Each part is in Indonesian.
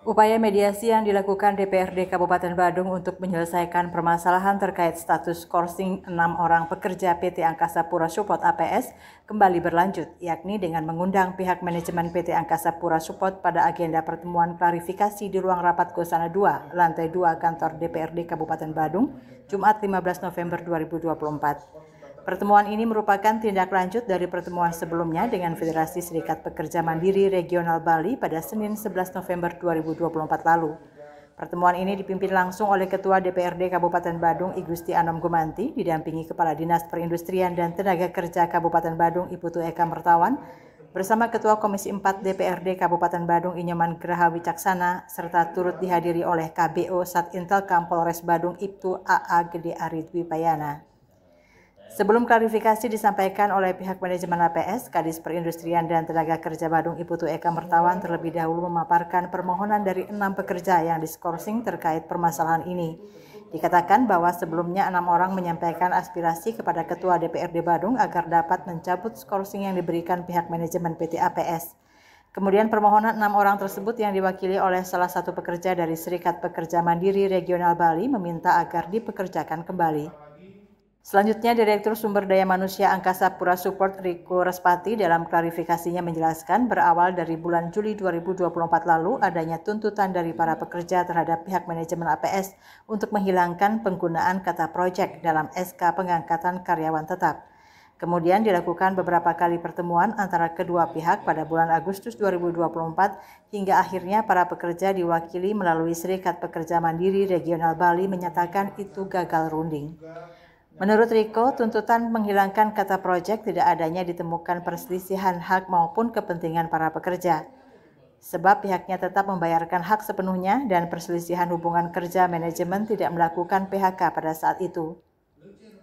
Upaya mediasi yang dilakukan DPRD Kabupaten Badung untuk menyelesaikan permasalahan terkait status skorsing 6 orang pekerja PT Angkasa Pura Support APS kembali berlanjut, yakni dengan mengundang pihak manajemen PT Angkasa Pura Support pada agenda pertemuan klarifikasi di ruang rapat Gosana 2, lantai 2 kantor DPRD Kabupaten Badung, Jumat 15 November 2024. Pertemuan ini merupakan tindak lanjut dari pertemuan sebelumnya dengan Federasi Serikat Pekerja Mandiri Regional Bali pada Senin 11 November 2024 lalu. Pertemuan ini dipimpin langsung oleh Ketua DPRD Kabupaten Badung I Gusti Anom Gumanti, didampingi Kepala Dinas Perindustrian dan Tenaga Kerja Kabupaten Badung I Putu Eka Mertawan, bersama Ketua Komisi 4 DPRD Kabupaten Badung I Nyoman Graha Wicaksana, serta turut dihadiri oleh KBO Satintelkam Polres Badung Ibtu AA Gede Ari Dwi Payana. Sebelum klarifikasi disampaikan oleh pihak manajemen APS, Kadis Perindustrian dan Tenaga Kerja Badung I Putu Eka Mertawan terlebih dahulu memaparkan permohonan dari 6 pekerja yang diskorsing terkait permasalahan ini. Dikatakan bahwa sebelumnya 6 orang menyampaikan aspirasi kepada Ketua DPRD Badung agar dapat mencabut skorsing yang diberikan pihak manajemen PT APS. Kemudian permohonan 6 orang tersebut yang diwakili oleh salah satu pekerja dari Serikat Pekerja Mandiri Regional Bali meminta agar dipekerjakan kembali. Selanjutnya, Direktur Sumber Daya Manusia Angkasa Pura Support Riko Respati dalam klarifikasinya menjelaskan berawal dari bulan Juli 2024 lalu adanya tuntutan dari para pekerja terhadap pihak manajemen APS untuk menghilangkan penggunaan kata project dalam SK pengangkatan karyawan tetap. Kemudian dilakukan beberapa kali pertemuan antara kedua pihak pada bulan Agustus 2024 hingga akhirnya para pekerja diwakili melalui Serikat Pekerja Mandiri Regional Bali menyatakan itu gagal runding. Menurut Riko, tuntutan menghilangkan kata project tidak adanya ditemukan perselisihan hak maupun kepentingan para pekerja. Sebab pihaknya tetap membayarkan hak sepenuhnya dan perselisihan hubungan kerja manajemen tidak melakukan PHK pada saat itu.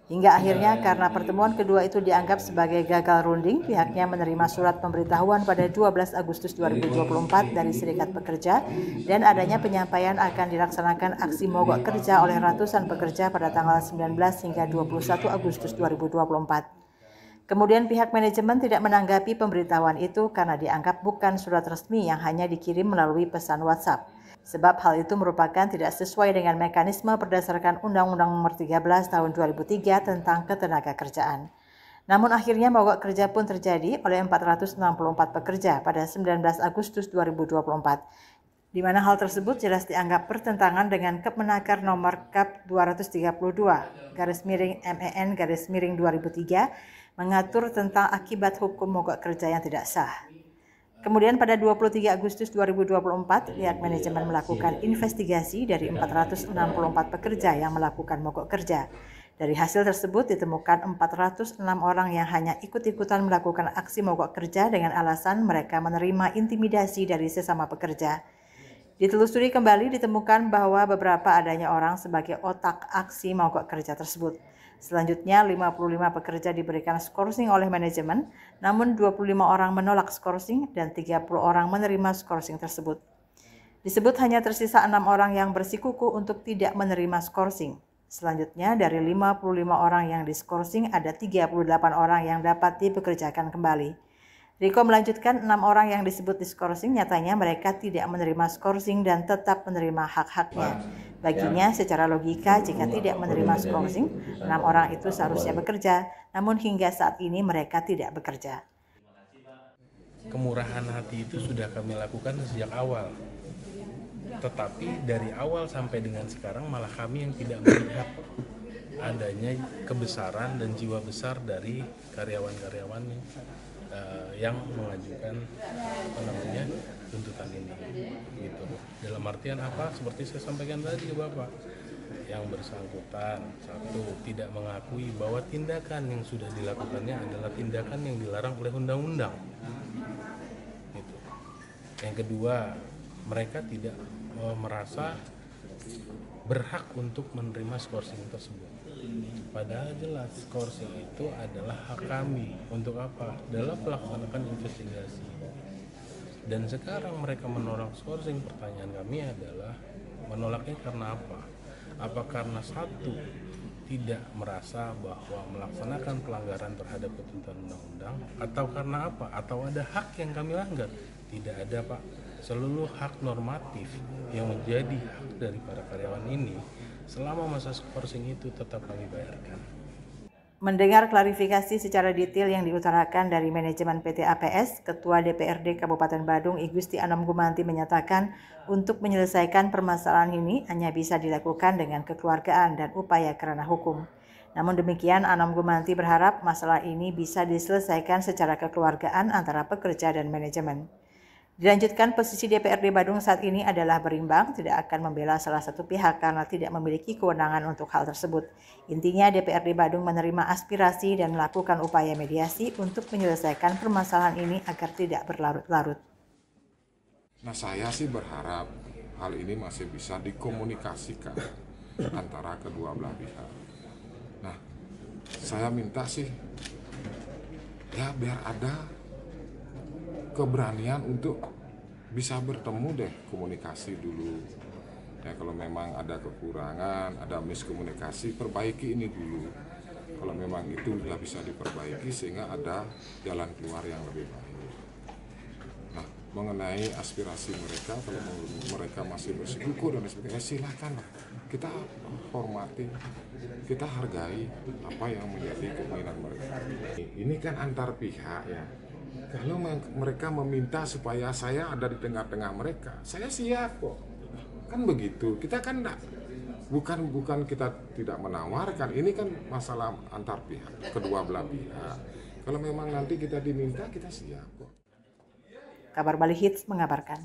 Hingga akhirnya karena pertemuan kedua itu dianggap sebagai gagal runding, pihaknya menerima surat pemberitahuan pada 12 Agustus 2024 dari Serikat Pekerja dan adanya penyampaian akan dilaksanakan aksi mogok kerja oleh ratusan pekerja pada tanggal 19 hingga 21 Agustus 2024. Kemudian pihak manajemen tidak menanggapi pemberitahuan itu karena dianggap bukan surat resmi yang hanya dikirim melalui pesan WhatsApp. Sebab hal itu merupakan tidak sesuai dengan mekanisme berdasarkan Undang-Undang Nomor 13 Tahun 2003 tentang Ketenagakerjaan. Namun akhirnya mogok kerja pun terjadi oleh 464 pekerja pada 19 Agustus 2024, di mana hal tersebut jelas dianggap bertentangan dengan Kemenaker Nomor Kap 232/MEN/2003 mengatur tentang akibat hukum mogok kerja yang tidak sah. Kemudian pada 23 Agustus 2024, pihak manajemen melakukan investigasi dari 464 pekerja yang melakukan mogok kerja. Dari hasil tersebut ditemukan 406 orang yang hanya ikut-ikutan melakukan aksi mogok kerja dengan alasan mereka menerima intimidasi dari sesama pekerja. Ditelusuri kembali ditemukan bahwa beberapa adanya orang sebagai otak aksi mogok kerja tersebut. Selanjutnya 55 pekerja diberikan skorsing oleh manajemen, namun 25 orang menolak skorsing dan 30 orang menerima skorsing tersebut. Disebut hanya tersisa 6 orang yang bersikukuh untuk tidak menerima skorsing. Selanjutnya dari 55 orang yang diskorsing ada 38 orang yang dapat dipekerjakan kembali. Riko melanjutkan 6 orang yang disebut diskorsing nyatanya mereka tidak menerima skorsing dan tetap menerima hak-haknya. Baginya secara logika jika tidak menerima skorsing, 6 orang itu seharusnya bekerja, namun hingga saat ini mereka tidak bekerja. Kemurahan hati itu sudah kami lakukan sejak awal. Tetapi dari awal sampai dengan sekarang malah kami yang tidak melihat adanya kebesaran dan jiwa besar dari karyawan-karyawan yang mengajukan tuntutan ini gitu. Dalam artian apa? Seperti saya sampaikan tadi ke Bapak, yang bersangkutan satu tidak mengakui bahwa tindakan yang sudah dilakukannya adalah tindakan yang dilarang oleh undang-undang gitu. Yang kedua, mereka tidak merasa berhak untuk menerima skorsing tersebut. Padahal jelas skorsing itu adalah hak kami untuk apa? Dalam melaksanakan investigasi. Dan sekarang mereka menolak skorsing, pertanyaan kami adalah menolaknya karena apa? Apa karena satu tidak merasa bahwa melaksanakan pelanggaran terhadap ketentuan undang-undang, atau karena apa? Atau ada hak yang kami langgar? Tidak ada Pak, seluruh hak normatif yang menjadi hak dari para karyawan ini selama masa skorsing itu tetap kami bayarkan. Mendengar klarifikasi secara detail yang diutarakan dari manajemen PT APS, Ketua DPRD Kabupaten Badung I Gusti Anom Gumanti menyatakan untuk menyelesaikan permasalahan ini hanya bisa dilakukan dengan kekeluargaan dan upaya kerana hukum. Namun demikian, Anom Gumanti berharap masalah ini bisa diselesaikan secara kekeluargaan antara pekerja dan manajemen. Dilanjutkan, posisi DPRD Badung saat ini adalah berimbang, tidak akan membela salah satu pihak karena tidak memiliki kewenangan untuk hal tersebut. Intinya DPRD Badung menerima aspirasi dan melakukan upaya mediasi untuk menyelesaikan permasalahan ini agar tidak berlarut-larut. Nah, saya sih berharap hal ini masih bisa dikomunikasikan antara kedua belah pihak. Nah, saya minta sih ya biar ada keberanian untuk bisa bertemu deh, komunikasi dulu. Ya kalau memang ada kekurangan, ada miskomunikasi, perbaiki ini dulu. Kalau memang itu sudah bisa diperbaiki sehingga ada jalan keluar yang lebih baik. Nah, mengenai aspirasi mereka, kalau mereka masih bersikukuh dan sebagainya, silakan lah. Kita hormati, kita hargai apa yang menjadi keinginan mereka. Ini kan antar pihak ya. Kalau mereka meminta supaya saya ada di tengah-tengah mereka, saya siap kok. Kan begitu. Kita kan enggak, bukan kita tidak menawarkan. Ini kan masalah antar pihak, kedua belah pihak. Kalau memang nanti kita diminta, kita siap kok. Kabar Bali Hits mengabarkan.